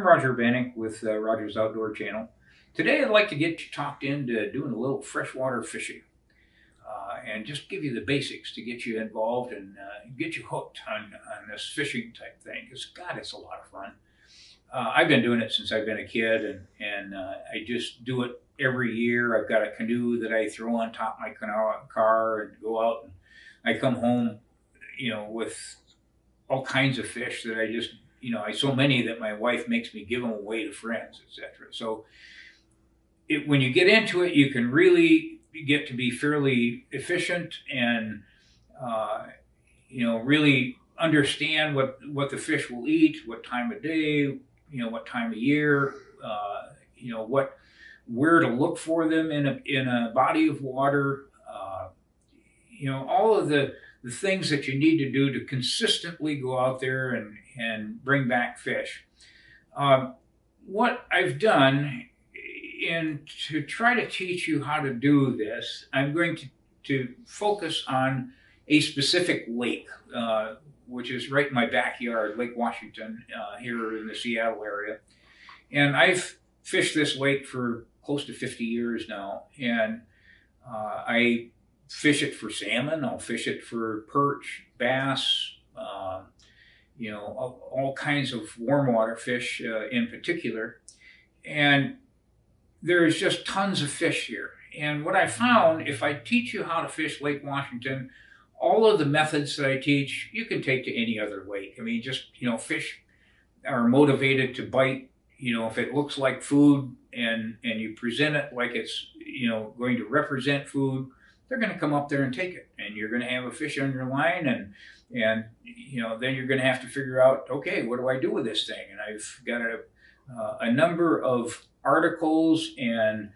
I'm Roger Urbaniak with Roger's Outdoor Channel. Today I'd like to get you talked into doing a little freshwater fishing and just give you the basics to get you involved and get you hooked on this fishing type thing. Because, God, it's a lot of fun. I've been doing it since I've been a kid, and I just do it every year. I've got a canoe that I throw on top of my car and go out, and I come home, with all kinds of fish that I just, I so many that my wife makes me give them away to friends, etc. So when you get into it, you can really get to be fairly efficient and, really understand what the fish will eat, what time of day, what time of year, where to look for them in a body of water, all of the things that you need to do to consistently go out there and bring back fish. What I've done to try to teach you how to do this, I'm going to focus on a specific lake, which is right in my backyard, Lake Washington, here in the Seattle area. And I've fished this lake for close to 50 years now. And I fish it for salmon, I'll fish it for perch, bass, all kinds of warm water fish in particular. And there's just tons of fish here. And what I found, if I teach you how to fish Lake Washington, all of the methods that I teach, you can take to any other lake. I mean, just, fish are motivated to bite. If it looks like food and you present it like it's, going to represent food, they're going to come up there and take it. And you're going to have a fish on your line, and then you're going to have to figure out, okay, what do I do with this thing? And I've got a number of articles and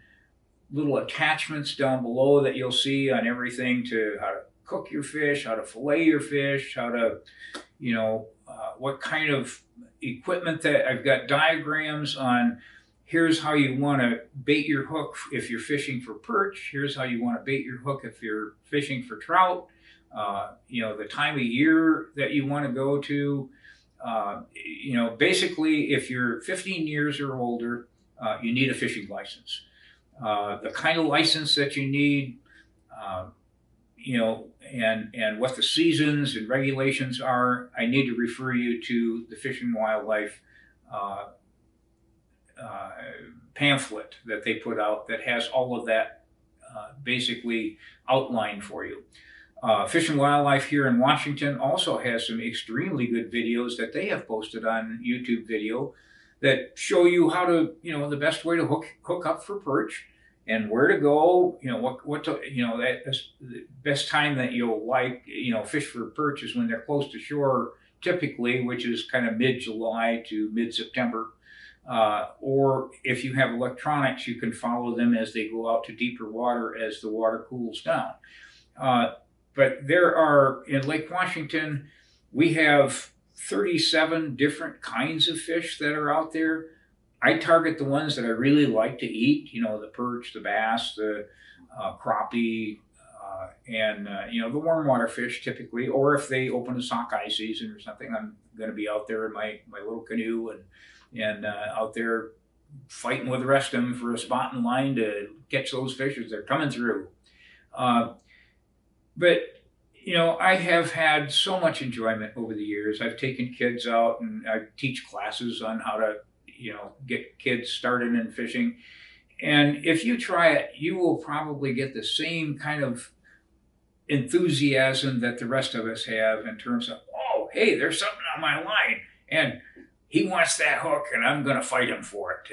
little attachments down below that you'll see on everything to how to cook your fish, how to fillet your fish, how to, what kind of equipment that I've got diagrams on. Here's how you want to bait your hook if you're fishing for perch. Here's how you want to bait your hook if you're fishing for trout. The time of year that you want to go to. Basically, if you're 15 years or older, you need a fishing license. The kind of license that you need, and what the seasons and regulations are, I need to refer you to the Fish and Wildlife pamphlet that they put out that has all of that basically outlined for you. Fish and Wildlife here in Washington also has some extremely good videos that they have posted on YouTube video that show you how to, the best way to hook up for perch and where to go, that's the best time that you'll fish for perch is when they're close to shore typically, which is kind of mid-July to mid-September. Or if you have electronics, you can follow them as they go out to deeper water as the water cools down. But there are, in Lake Washington, we have 37 different kinds of fish that are out there. I target the ones that I really like to eat, the perch, the bass, the crappie, and the warm water fish typically. Or if they open a sockeye season or something, I'm going to be out there in my little canoe and out there fighting with the rest of them for a spot in line to catch those fish as they're coming through. But, I have had so much enjoyment over the years. I've taken kids out and I teach classes on how to, get kids started in fishing. And if you try it, you will probably get the same kind of enthusiasm that the rest of us have in terms of, oh, hey, there's something on my line. And he wants that hook, and I'm going to fight him for it.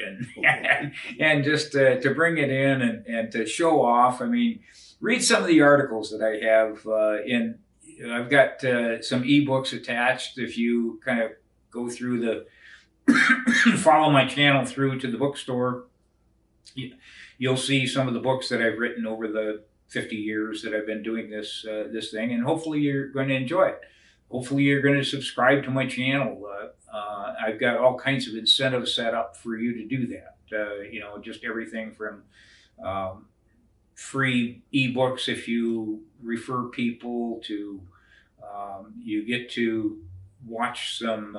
And just to bring it in and to show off. I mean, read some of the articles that I have I've got some ebooks attached. If you kind of go through the, follow my channel through to the bookstore, you'll see some of the books that I've written over the 50 years that I've been doing this thing, and hopefully you're going to enjoy it. Hopefully you're going to subscribe to my channel. I've got all kinds of incentives set up for you to do that. Just everything from free ebooks if you refer people to, you get to watch some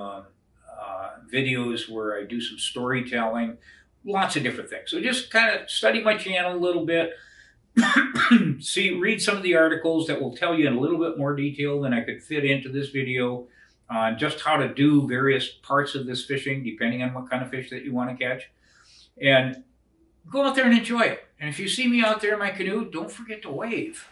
videos where I do some storytelling, lots of different things. So just kind of study my channel a little bit, read some of the articles that will tell you in a little bit more detail than I could fit into this video on just how to do various parts of this fishing, depending on what kind of fish that you want to catch. And go out there and enjoy it. And if you see me out there in my canoe, don't forget to wave.